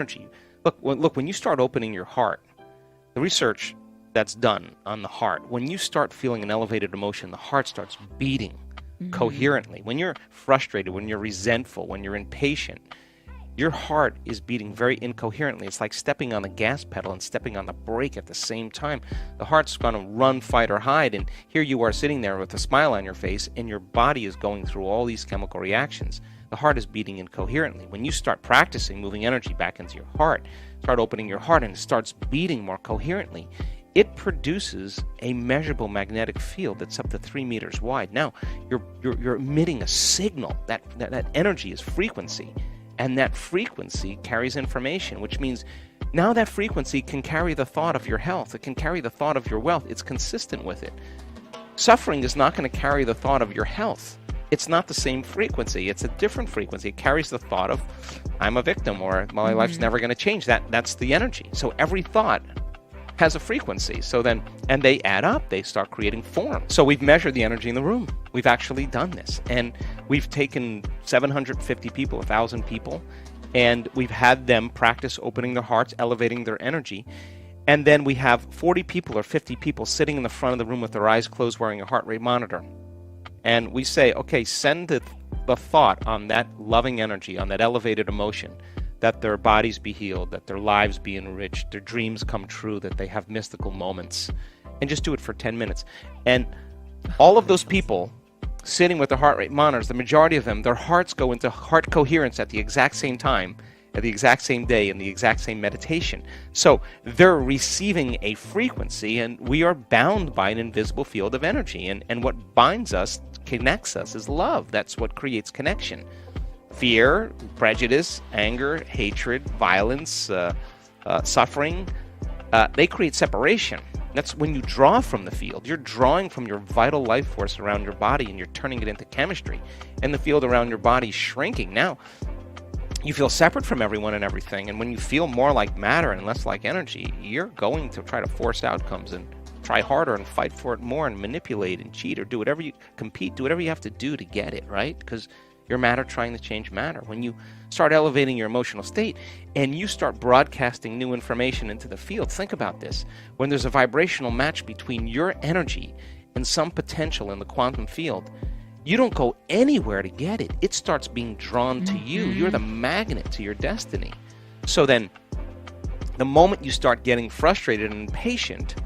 energy. Look, when you start opening your heart, the research that's done on the heart, when you start feeling an elevated emotion, the heart starts beating coherently. When you're frustrated, when you're resentful, when you're impatient, your heart is beating very incoherently. It's like stepping on the gas pedal and stepping on the brake at the same time. The heart's going to run, fight, or hide, and here you are sitting there with a smile on your face, and your body is going through all these chemical reactions. The heart is beating incoherently. When you start practicing moving energy back into your heart, start opening your heart, and it starts beating more coherently, it produces a measurable magnetic field that's up to 3 meters wide. Now, you're emitting a signal. That energy is frequency, and that frequency carries information, which means now that frequency can carry the thought of your health. It can carry the thought of your wealth. It's consistent with it. Suffering is not going to carry the thought of your health. It's not the same frequency. It's a different frequency. It carries the thought of, I'm a victim, or my life's never going to change. That's the energy. So every thought has a frequency. So then, and they add up. They start creating form. So we've measured the energy in the room. We've actually done this. And we've taken 750 people, 1,000 people, and we've had them practice opening their hearts, elevating their energy. And then we have 40 people or 50 people sitting in the front of the room with their eyes closed wearing a heart rate monitor. And we say, okay, send the thought on that loving energy, on that elevated emotion, that their bodies be healed, that their lives be enriched, their dreams come true, that they have mystical moments. And just do it for 10 minutes. And all of those people sitting with their heart rate monitors, the majority of them, their hearts go into heart coherence at the exact same time, at the exact same day, in the exact same meditation. So they're receiving a frequency, and we are bound by an invisible field of energy. And what binds us, connects us, is love. That's what creates connection. Fear, prejudice, anger, hatred, violence, suffering, they create separation. That's when you draw from the field. You're drawing from your vital life force around your body, and you're turning it into chemistry. And the field around your body is shrinking. Now, you feel separate from everyone and everything, and when you feel more like matter and less like energy, you're going to try to force outcomes and try harder and fight for it more and manipulate and cheat or do whatever you compete, do whatever you have to do to get it, right? Because you're matter trying to change matter. When you start elevating your emotional state and you start broadcasting new information into the field, think about this. When there's a vibrational match between your energy and some potential in the quantum field, you don't go anywhere to get it. It starts being drawn to you. You're the magnet to your destiny. So then, the moment you start getting frustrated and impatient,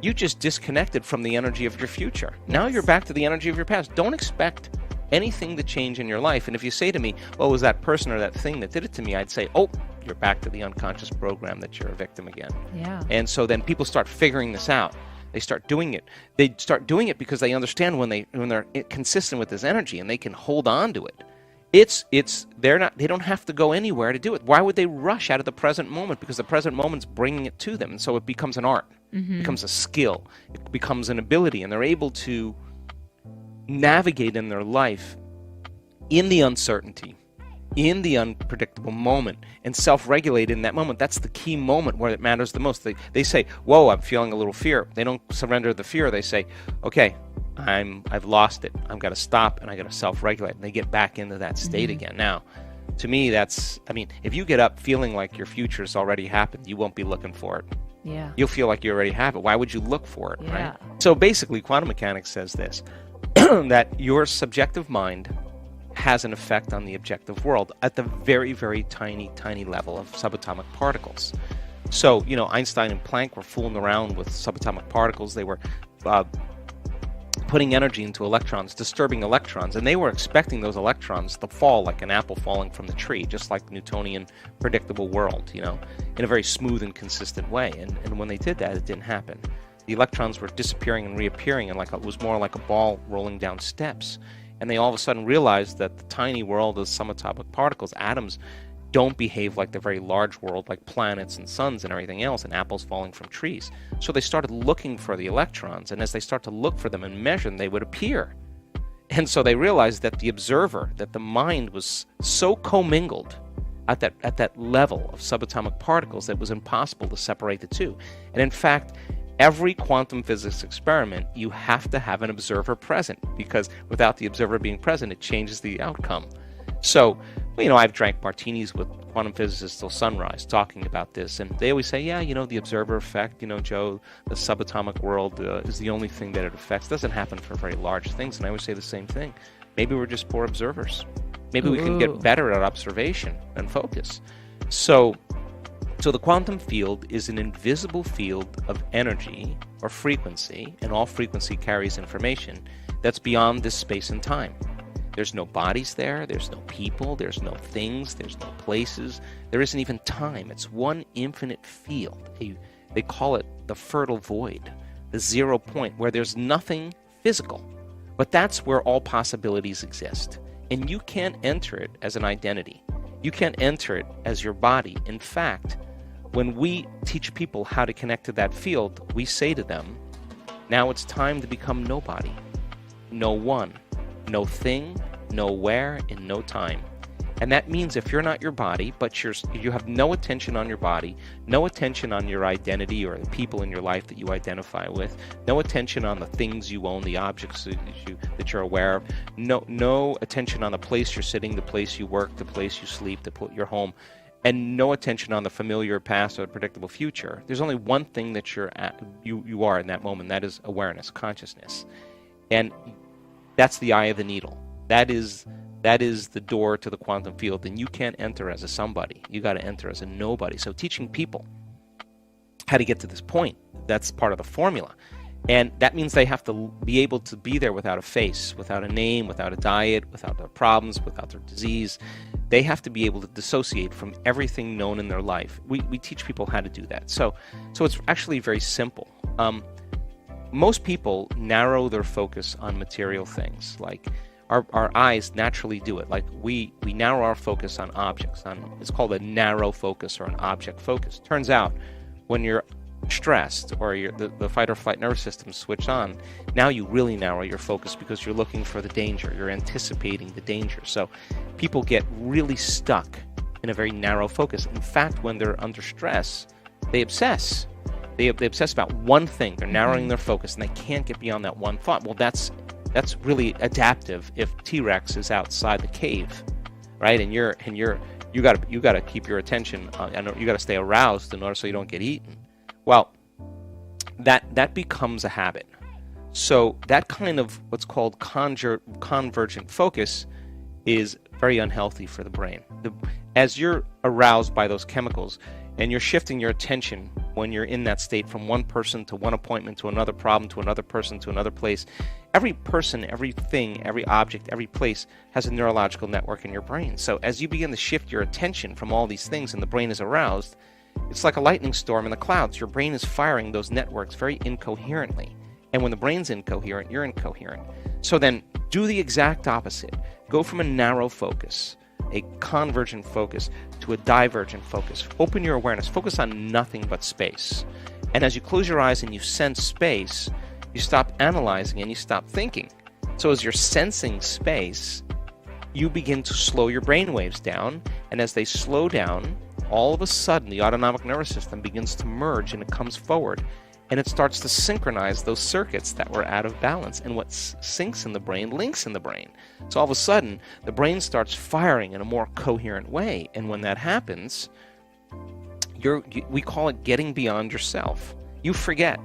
you just disconnected from the energy of your future. Now you're back to the energy of your past. Don't expect anything to change in your life. And if you say to me, well, it was that person or that thing that did it to me, I'd say, oh, you're back to the unconscious program that you're a victim again. Yeah. And so then people start figuring this out. They start doing it. They start doing it because they understand when they're consistent with this energy and they can hold on to it. They don't have to go anywhere to do it. Why would they rush out of the present moment? Because the present moment's bringing it to them. And so it becomes an art. It becomes a skill. It becomes an ability. And they're able to navigate in their life in the uncertainty, in the unpredictable moment, and self-regulate in that moment. That's the key moment where it matters the most. They say, whoa, I'm feeling a little fear. They don't surrender the fear. They say, okay, I've lost it. I've got to stop, and I got to self-regulate. And they get back into that state again. Now, to me, if you get up feeling like your future's already happened, you won't be looking for it. Yeah. You'll feel like you already have it. Why would you look for it, Yeah. right? So basically, quantum mechanics says this, that your subjective mind has an effect on the objective world at the very, very tiny, tiny level of subatomic particles. So, Einstein and Planck were fooling around with subatomic particles. They were putting energy into electrons, disturbing electrons, and they were expecting those electrons to fall like an apple falling from the tree, just like the Newtonian predictable world, in a very smooth and consistent way. And when they did that, it didn't happen. The electrons were disappearing and reappearing, and it was more like a ball rolling down steps. And they all of a sudden realized that the tiny world of subatomic particles, atoms, don't behave like the very large world, like planets and suns and everything else, and apples falling from trees. So they started looking for the electrons, and as they start to look for them and measure them, they would appear. And so they realized that the observer, that the mind was so commingled at that level of subatomic particles that it was impossible to separate the two. And in fact, every quantum physics experiment, you have to have an observer present, because without the observer being present, it changes the outcome. So, I've drank martinis with quantum physicists till sunrise talking about this, and they always say, yeah, the observer effect, Joe, the subatomic world is the only thing that it affects. It doesn't happen for very large things, and I always say the same thing. Maybe we're just poor observers. Maybe we can get better at observation and focus. So the quantum field is an invisible field of energy or frequency, and all frequency carries information that's beyond this space and time. There's no bodies there, there's no people, there's no things, there's no places, there isn't even time. It's one infinite field. They call it the fertile void, the 0 point, where there's nothing physical. But that's where all possibilities exist. And you can't enter it as an identity. You can't enter it as your body. In fact, when we teach people how to connect to that field, we say to them, now it's time to become nobody, no one, no thing, nowhere, in no time. And that means if you're not your body, but you have no attention on your body, no attention on your identity or the people in your life that you identify with, no attention on the things you own, the objects that you're aware of, no attention on the place you're sitting, the place you work, the place you sleep, your home, and no attention on the familiar past or the predictable future. There's only one thing that you are in that moment. That is awareness, consciousness. And that's the eye of the needle. That is the door to the quantum field, and you can't enter as a somebody. You got to enter as a nobody. So teaching people how to get to this point, that's part of the formula. And that means they have to be able to be there without a face, without a name, without a diet, without their problems, without their disease. They have to be able to dissociate from everything known in their life. We teach people how to do that. So it's actually very simple. Most people narrow their focus on material things. Like our eyes naturally do it. Like we narrow our focus on objects. It's called a narrow focus or an object focus. Turns out when you're stressed or the fight or flight nervous system switch on, now you really narrow your focus because you're looking for the danger. You're anticipating the danger. So people get really stuck in a very narrow focus. In fact, when they're under stress, they obsess. They obsess about one thing. They're narrowing their focus, and they can't get beyond that one thought. Well, that's really adaptive if T-Rex is outside the cave, right? And you got to keep your attention. You got to stay aroused in order so you don't get eaten. Well, that becomes a habit. So that kind of what's called convergent focus is very unhealthy for the brain. As you're aroused by those chemicals, and you're shifting your attention when you're in that state from one person to one appointment to another problem to another person to another place. Every person, everything, every object, every place has a neurological network in your brain. So as you begin to shift your attention from all these things and the brain is aroused, it's like a lightning storm in the clouds. Your brain is firing those networks very incoherently. And when the brain's incoherent, you're incoherent. So then do the exact opposite. Go from a narrow focus, a convergent focus, to a divergent focus. Open your awareness. Focus on nothing but space. And as you close your eyes and you sense space, you stop analyzing and you stop thinking. So as you're sensing space, you begin to slow your brain waves down. And as they slow down, all of a sudden the autonomic nervous system begins to merge and it comes forward. And it starts to synchronize those circuits that were out of balance. And what syncs in the brain links in the brain. So all of a sudden, the brain starts firing in a more coherent way. And when that happens, we call it getting beyond yourself. You forget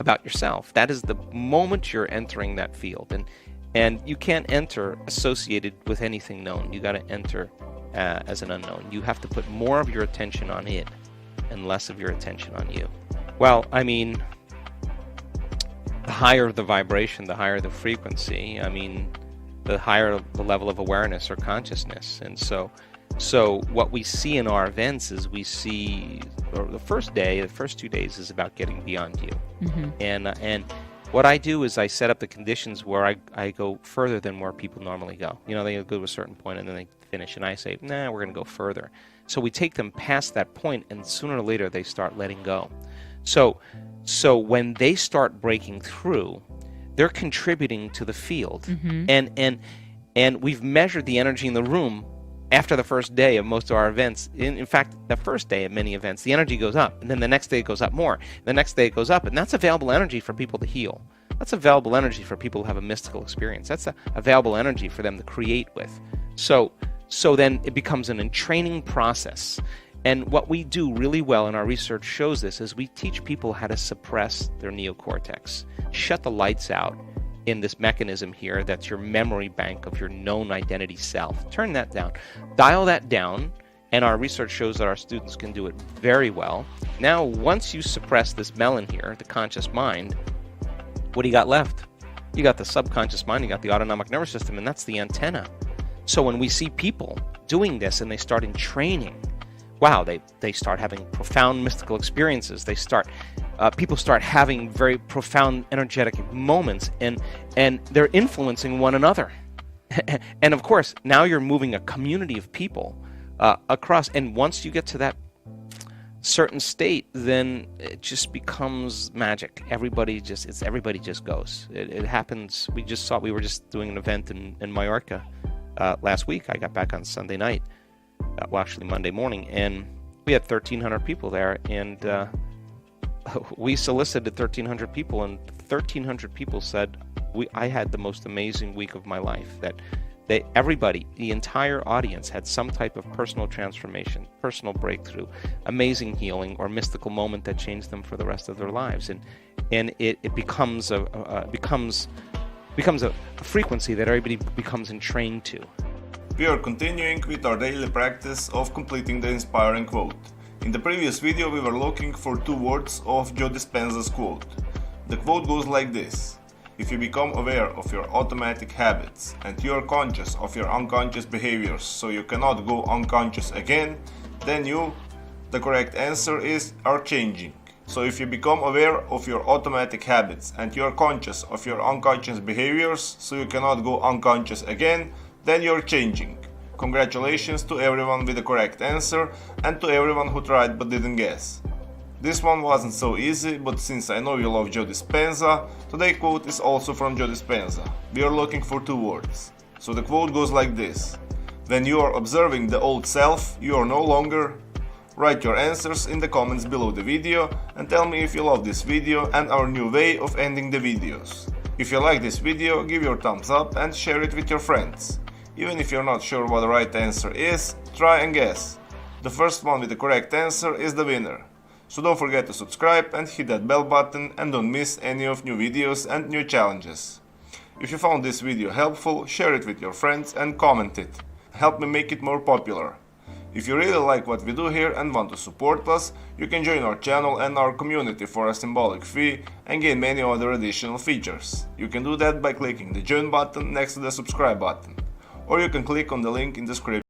about yourself. That is the moment you're entering that field. And you can't enter associated with anything known. You got to enter as an unknown. You have to put more of your attention on it and less of your attention on you. Well, I mean, the higher the vibration, the higher the frequency, the higher the level of awareness or consciousness. And so what we see in our events is the first 2 days is about getting beyond you. Mm-hmm. And what I do is I set up the conditions where I go further than where people normally go. They go to a certain point and then they finish, and I say, nah, we're going to go further. So we take them past that point, and sooner or later they start letting go. So when they start breaking through, they're contributing to the field. Mm-hmm. And we've measured the energy in the room after the first day of most of our events. In fact, the first day of many events, the energy goes up, and then the next day it goes up more. The next day it goes up, and that's available energy for people to heal. That's available energy for people who have a mystical experience. That's available energy for them to create with. So So then it becomes an entraining process. And what we do really well, and our research shows this, is we teach people how to suppress their neocortex, shut the lights out in this mechanism here that's your memory bank of your known identity self. Turn that down, dial that down, and our research shows that our students can do it very well. Now, once you suppress this melon here, the conscious mind, what do you got left? You got the subconscious mind, you got the autonomic nervous system, and that's the antenna. So when we see people doing this and they start in training, wow, they start having profound mystical experiences. They start, people start having very profound energetic moments, and they're influencing one another. And of course, now you're moving a community of people across. And once you get to that certain state, then it just becomes magic. Everybody just goes. It happens. We were just doing an event in Mallorca last week. I got back on Sunday night. Well, actually Monday morning, and we had 1,300 people there, and we solicited 1,300 people, and 1,300 people said, I had the most amazing week of my life. That everybody, the entire audience, had some type of personal transformation, personal breakthrough, amazing healing, or mystical moment that changed them for the rest of their lives. And it becomes a frequency that everybody becomes entrained to. We are continuing with our daily practice of completing the inspiring quote. In the previous video we were looking for two words of Joe Dispenza's quote. The quote goes like this: if you become aware of your automatic habits and you are conscious of your unconscious behaviors so you cannot go unconscious again, then you, the correct answer is, are changing. So if you become aware of your automatic habits and you are conscious of your unconscious behaviors so you cannot go unconscious again, then you're changing. Congratulations to everyone with the correct answer and to everyone who tried but didn't guess. This one wasn't so easy, but since I know you love Joe Dispenza, today's quote is also from Joe Dispenza. We are looking for two words. So the quote goes like this: when you are observing the old self, you are no longer. Write your answers in the comments below the video and tell me if you love this video and our new way of ending the videos. If you like this video, give your thumbs up and share it with your friends. Even if you're not sure what the right answer is, try and guess. The first one with the correct answer is the winner. So don't forget to subscribe and hit that bell button and don't miss any of new videos and new challenges. If you found this video helpful, share it with your friends and comment it. Help me make it more popular. If you really like what we do here and want to support us, you can join our channel and our community for a symbolic fee and gain many other additional features. You can do that by clicking the join button next to the subscribe button, or you can click on the link in the description.